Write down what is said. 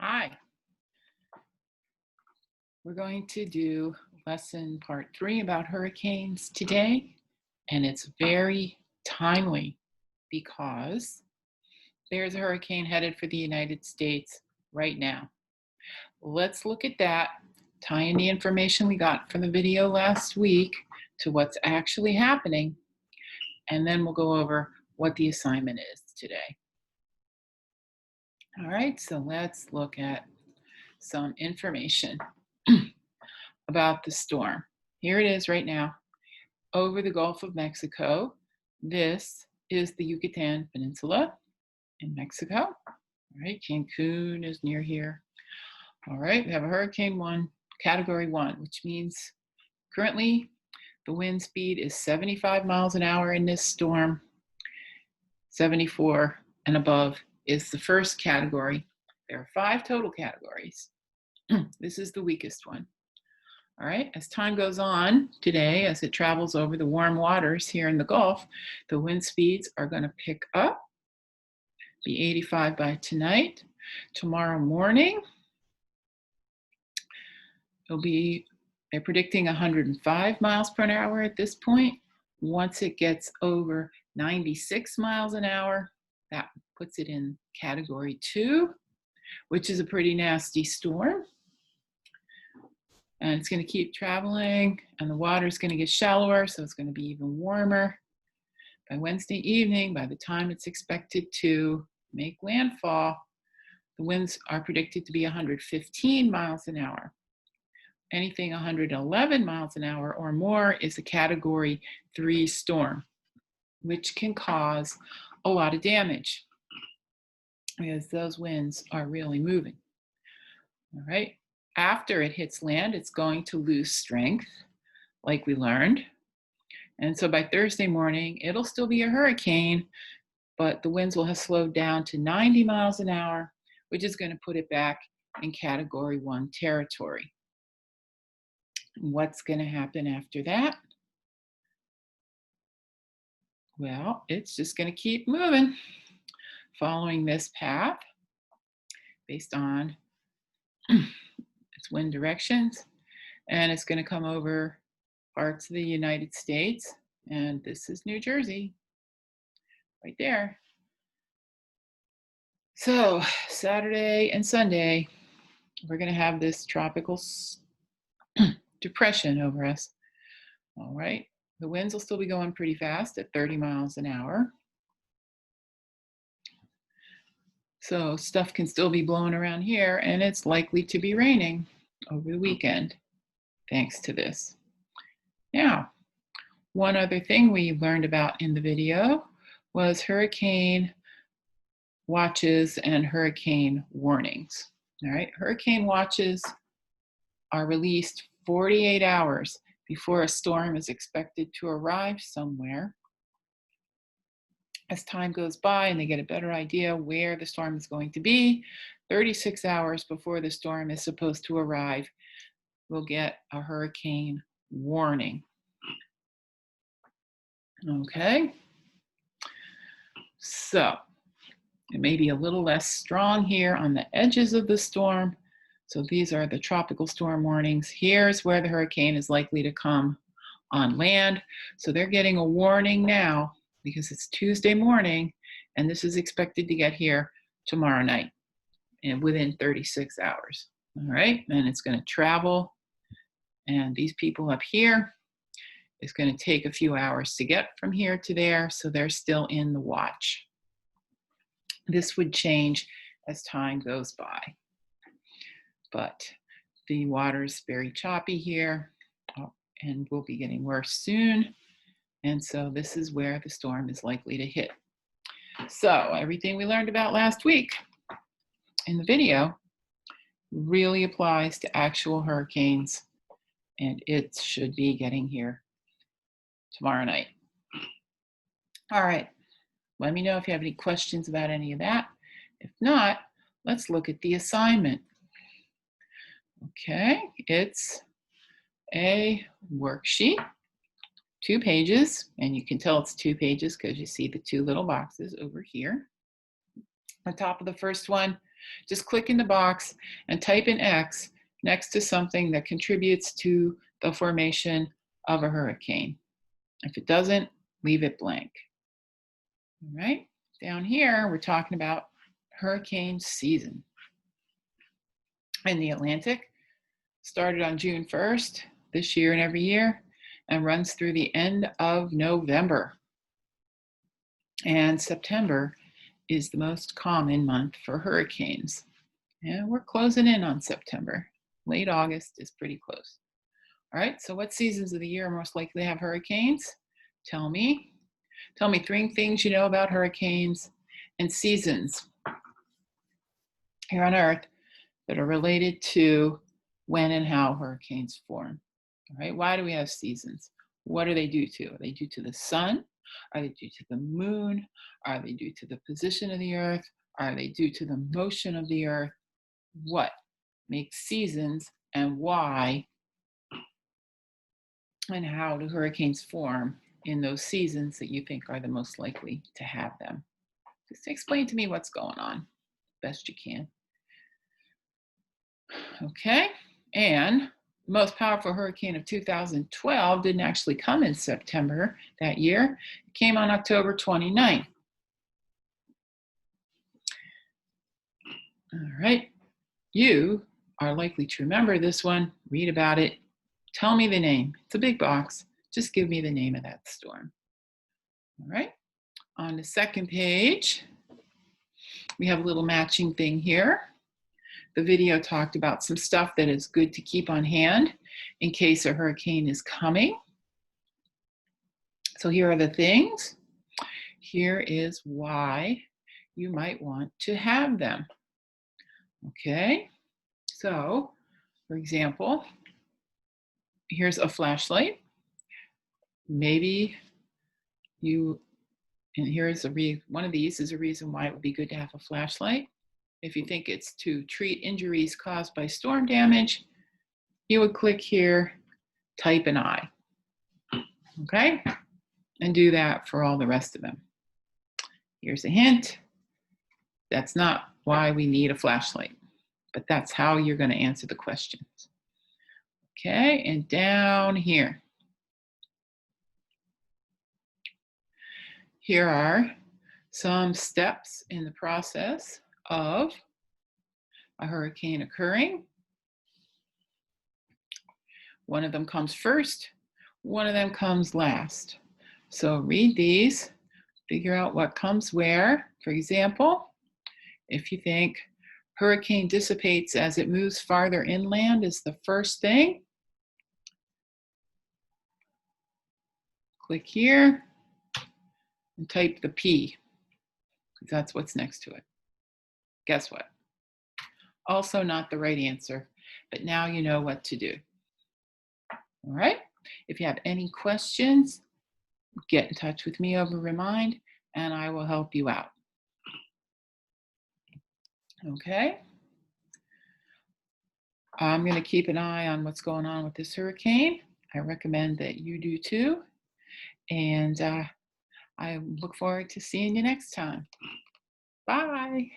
Hi, we're going to do lesson part 3 about hurricanes today, and it's very timely because there's a hurricane headed for the United States right now. Let's look at that, tie in the information we got from the video last week to what's actually happening, and then we'll go over what the assignment is today. All right, so let's look at some information about the storm. Here it is right now over the Gulf of Mexico. This is the Yucatan Peninsula in Mexico. All right, Cancun is near here. All right, we have a Hurricane 1, Category 1, which means currently the wind speed is 75 miles an hour in this storm. 74 and above is the first category. There are 5 total categories. This is the weakest one. All right, as time goes on today, as it travels over the warm waters here in the Gulf, the wind speeds are going to pick up, be 85 by tonight. Tomorrow morning, they're predicting 105 miles per hour at this point. Once it gets over 96 miles an hour, that puts it in Category 2, which is a pretty nasty storm. And it's going to keep traveling, and the water is going to get shallower, so it's going to be even warmer. By Wednesday evening, by the time it's expected to make landfall, the winds are predicted to be 115 miles an hour. Anything 111 miles an hour or more is a Category 3 storm, which can cause a lot of damage because those winds are really moving. All right. After it hits land, it's going to lose strength, like we learned. And so by Thursday morning, it'll still be a hurricane, but the winds will have slowed down to 90 miles an hour, which is going to put it back in Category 1 territory. What's going to happen after that? Well, it's just going to keep moving, following this path based on its wind directions, and it's going to come over parts of the United States, and this is New Jersey, right there. So Saturday and Sunday, we're going to have this tropical depression over us. All right, the winds will still be going pretty fast at 30 miles an hour. So stuff can still be blowing around here, and it's likely to be raining over the weekend, thanks to this. Now, one other thing we learned about in the video was hurricane watches and hurricane warnings. All right, hurricane watches are released 48 hours before a storm is expected to arrive somewhere. As time goes by and they get a better idea where the storm is going to be, 36 hours before the storm is supposed to arrive, we'll get a hurricane warning. Okay, so it may be a little less strong here on the edges of the storm. So these are the tropical storm warnings. Here's where the hurricane is likely to come on land. So they're getting a warning now because it's Tuesday morning, and this is expected to get here tomorrow night and within 36 hours. All right, and it's going to travel, and these people up here, it's going to take a few hours to get from here to there, so they're still in the watch. This would change as time goes by, but the water's very choppy here, and will be getting worse soon. And so this is where the storm is likely to hit. So everything we learned about last week in the video really applies to actual hurricanes, and it should be getting here tomorrow night. All right, let me know if you have any questions about any of that. If not, let's look at the assignment. Okay, it's a worksheet, 2 pages, and you can tell it's 2 pages because you see the 2 little boxes over here. On top of the first one, Just click in the box and type in X next to something that contributes to the formation of a hurricane. If it doesn't, leave it blank. All right, down here, we're talking about hurricane season. In the Atlantic, started on June 1st this year and every year, and runs through the end of November. And September is the most common month for hurricanes. And we're closing in on September. Late August is pretty close. All right, so what seasons of the year are most likely to have hurricanes? Tell me. Tell me 3 things you know about hurricanes and seasons here on Earth that are related to when and how hurricanes form. All right, why do we have seasons? What are they due to? Are they due to the sun? Are they due to the moon? Are they due to the position of the Earth? Are they due to the motion of the Earth? What makes seasons and why and how do hurricanes form in those seasons that you think are the most likely to have them? Just explain to me what's going on, best you can. Okay, and the most powerful hurricane of 2012 didn't actually come in September that year. It came on October 29th. All right, you are likely to remember this one, read about it, tell me the name. It's a big box, just give me the name of that storm. All right, on the second page, we have a little matching thing here. The video talked about some stuff that is good to keep on hand in case a hurricane is coming. So here are the things. Here is why you might want to have them. Okay, so for example, here's a flashlight. Maybe and here's one of these is a reason why it would be good to have a flashlight. If you think it's to treat injuries caused by storm damage, you would click here, type an I. Okay, and do that for all the rest of them. Here's a hint. That's not why we need a flashlight, but that's how you're going to answer the questions. Okay, and down here. Here are some steps in the process of a hurricane occurring. One of them comes first, one of them comes last. So read these, figure out what comes where. For example, if you think hurricane dissipates as it moves farther inland is the first thing, click here and type the P, because that's what's next to it. Guess what? Also not the right answer, but now you know what to do. All right, if you have any questions, get in touch with me over Remind and I will help you out. Okay, I'm going to keep an eye on what's going on with this hurricane. I recommend that you do too. And I look forward to seeing you next time. Bye.